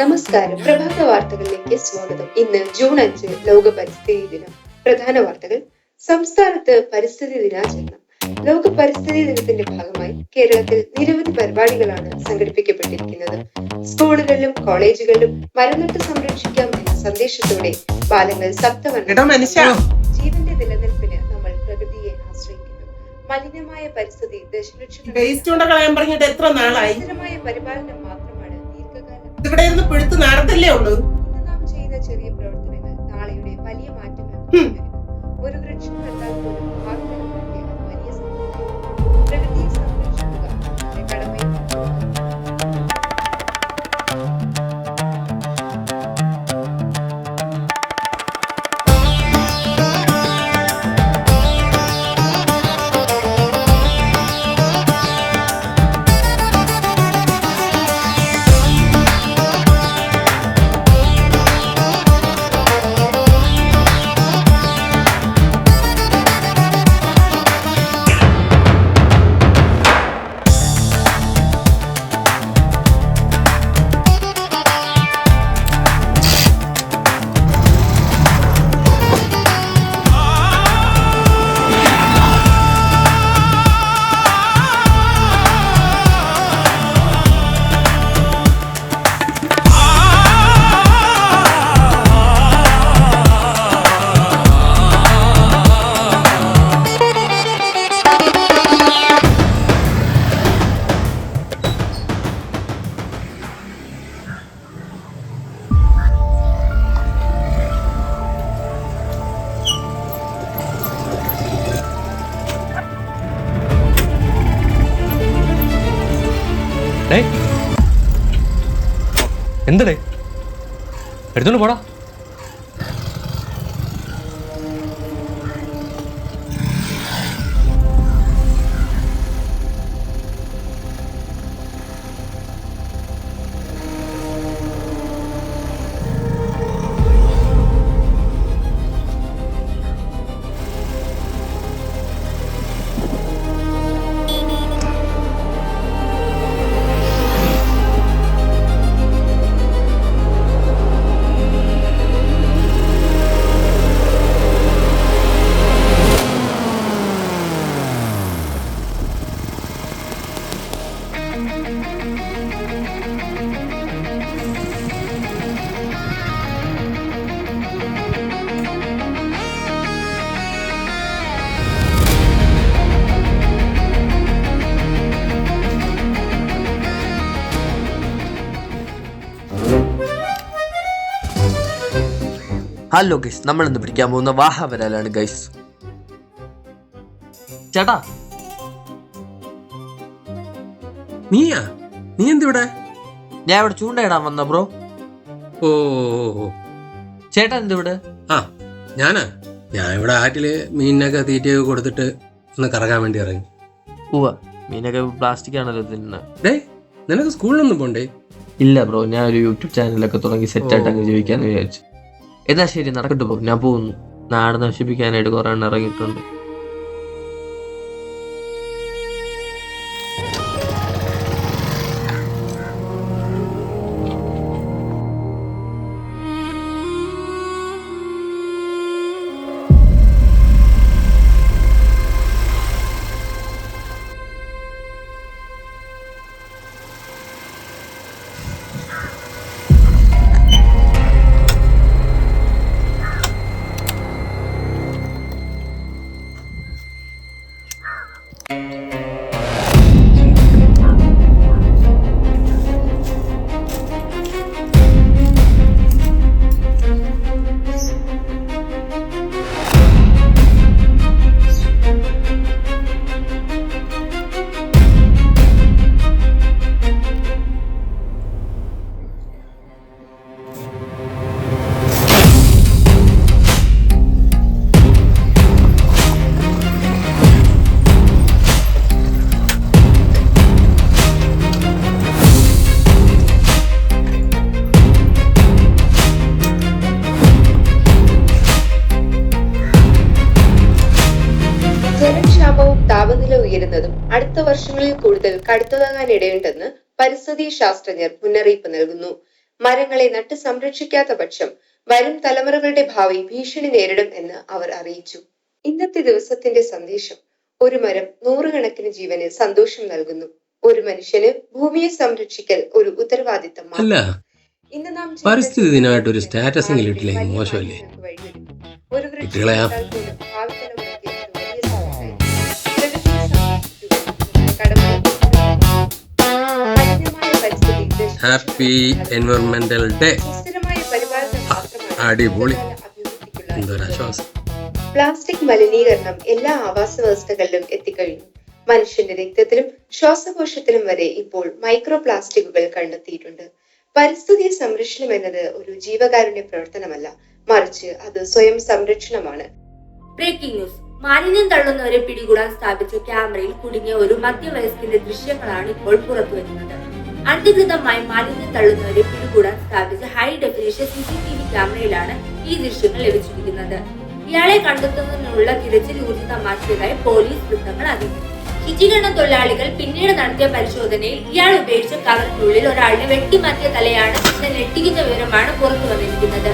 നമസ്കാരം. പ്രഭാത വാർത്തകളിലേക്ക് സ്വാഗതം. ഇന്ന് ജൂൺ 5 ലോക പരിസ്ഥിതി ദിനം. പ്രധാന വാർത്തകൾ. സംസ്ഥാനത്ത് പരിസ്ഥിതി ദിനാചരണം. ലോക പരിസ്ഥിതി ദിനത്തിന്റെ ഭാഗമായി കേരളത്തിൽ നിരവധി പരിപാടികളാണ് സംഘടിപ്പിക്കപ്പെട്ടിരിക്കുന്നത്. സ്കൂളുകളിലും കോളേജുകളിലും മരനട്ട് സംരക്ഷിക്കാം എന്ന സന്ദേശത്തോടെ ബാലങ്ങൾ ജീവന്റെ നിലനിൽപ്പിന് നമ്മൾ പ്രകൃതിയെ ആശ്രയിക്കുന്നു. മലിനമായ പരിസ്ഥിതി ദശലക്ഷമായ പരിപാലനം മാത്രമാണ് ദീർഘകാലം. ഇന്ന് നാം ചെയ്യുന്ന ചെറിയ പ്രവർത്തനങ്ങൾ നാളെയുടെ വലിയ മാറ്റങ്ങൾ. ഒരു വൃക്ഷം നട്ടാൽ പോലും ഭാവിതലമുറയ്ക്ക് അത് വലിയ സമ്പത്തായിരിക്കും. പ്രകൃതിയെ സംരക്ഷിക്കുക നമ്മുടെ കടമയാണ്. എന്തടേ എടുത്തോണ്ട് പോടാ. ഹലോ ഗൈസ്, നമ്മൾ ഇന്ന് പിടിക്കാൻ പോകുന്ന വാഹവരാലാണ് ഗൈസ്. ചേട്ടാ, നീ എന്തിവിടെ? ഞാൻ ഇവിടെ ചൂണ്ടയിടാൻ വന്ന ബ്രോ. ഓ, ചേട്ടാ എന്തിവിടെ? ഞാൻ ഇവിടെ ആറ്റില് മീനിനൊക്കെ തീറ്റയൊക്കെ കൊടുത്തിട്ട് ഒന്ന് കറങ്ങാൻ വേണ്ടി ഇറങ്ങി. മീനൊക്കെ പ്ലാസ്റ്റിക് ആണല്ലോ തിന്നുന്നത്. നിനക്ക് സ്കൂളിലൊന്നും പോണ്ടേ? ഇല്ല ബ്രോ, ഞാൻ ഒരു യൂട്യൂബ് ചാനലൊക്കെ തുടങ്ങി സെറ്റായിട്ട് അങ്ങ് ജീവിക്കാന്ന് വിചാരിച്ചു. എന്നാ ശരി, നടക്കട്ടെ ബ്രോ, ഞാൻ പോകുന്നു. നാട് നശിപ്പിക്കാനായിട്ട് കുറെ എണ്ണം ഇറങ്ങിയിട്ടുണ്ട്. താപനില ഉയരുന്നതും അടുത്ത വർഷങ്ങളിൽ കൂടുതൽ കടുത്തതാകാൻ ഇടയുണ്ടെന്ന് പരിസ്ഥിതി ശാസ്ത്രജ്ഞർ മുന്നറിയിപ്പ് നൽകുന്നു. മരങ്ങളെ നട്ട് സംരക്ഷിക്കാത്ത പക്ഷം വരും തലമുറകളുടെ ഭാവി ഭീഷണി നേരിടും എന്ന് അവർ അറിയിച്ചു. ഇന്നത്തെ ദിവസത്തിന്റെ സന്ദേശം: ഒരു മരം നൂറുകണക്കിന് ജീവന് സന്തോഷം നൽകുന്നു. ഒരു മനുഷ്യന് ഭൂമിയെ സംരക്ഷിക്കൽ ഒരു ഉത്തരവാദിത്തം. അല്ല, പരിസ്ഥിതി ദിനമായിട്ട് ഒരു സ്റ്റാറ്റസ് എങ്കിലും ഇട്ടില്ലേ? മോശമല്ലേ? ഇട്ടുകളയാ. ഹാപ്പി എൻവയോൺമെന്റൽ ഡേ. അടിപൊളി, എന്തൊരാശ്വാസം. പ്ലാസ്റ്റിക് മലിനീകരണം എല്ലാ ആവാസ വ്യവസ്ഥകളിലും എത്തിക്കഴിഞ്ഞു. മനുഷ്യന്റെ രക്തത്തിലും ശ്വാസകോശത്തിലും വരെ ഇപ്പോൾ മൈക്രോ പ്ലാസ്റ്റിക്കുകൾ കണ്ടെത്തിയിട്ടുണ്ട്. പരിസ്ഥിതി സംരക്ഷണം എന്നത് ഒരു ജീവകാരുണ്യ പ്രവർത്തനമല്ല, മറിച്ച് അത് സ്വയം സംരക്ഷണമാണ്. Breaking news. മാലിന്യം തള്ളുന്നവരെ പിടികൂടാൻ സ്ഥാപിച്ച ക്യാമറയിൽ കുടുങ്ങിയ ഒരു മധ്യവയസ്കന്റെ ദൃശ്യങ്ങളാണ് ഇപ്പോൾ പുറത്തുവരുന്നത്. അനധികൃതമായി മാലിന്യം തള്ളുന്നവരെ പിടികൂടാൻ സ്ഥാപിച്ച ഹൈ ഡെഫിനിഷൻ CCTV ക്യാമറയിലാണ് ഈ ദൃശ്യങ്ങൾ ലഭിച്ചിരിക്കുന്നത്. ഇയാളെ കണ്ടെത്തുന്നതിനുള്ള തിരച്ചിൽ ഊർജിതമാക്കിയതായി പോലീസ് വൃത്തങ്ങൾ അറിയിച്ചു. ശുചീകരണ തൊഴിലാളികൾ പിന്നീട് നടത്തിയ പരിശോധനയിൽ ഇയാൾ ഉപയോഗിച്ച കവറിനുള്ളിൽ ഒരാളുടെ വെട്ടിമാറ്റിയ തലയാണ് ഇന്ന് ഞെട്ടിക്കുന്ന വിവരമാണ് പുറത്തു വന്നിരിക്കുന്നത്.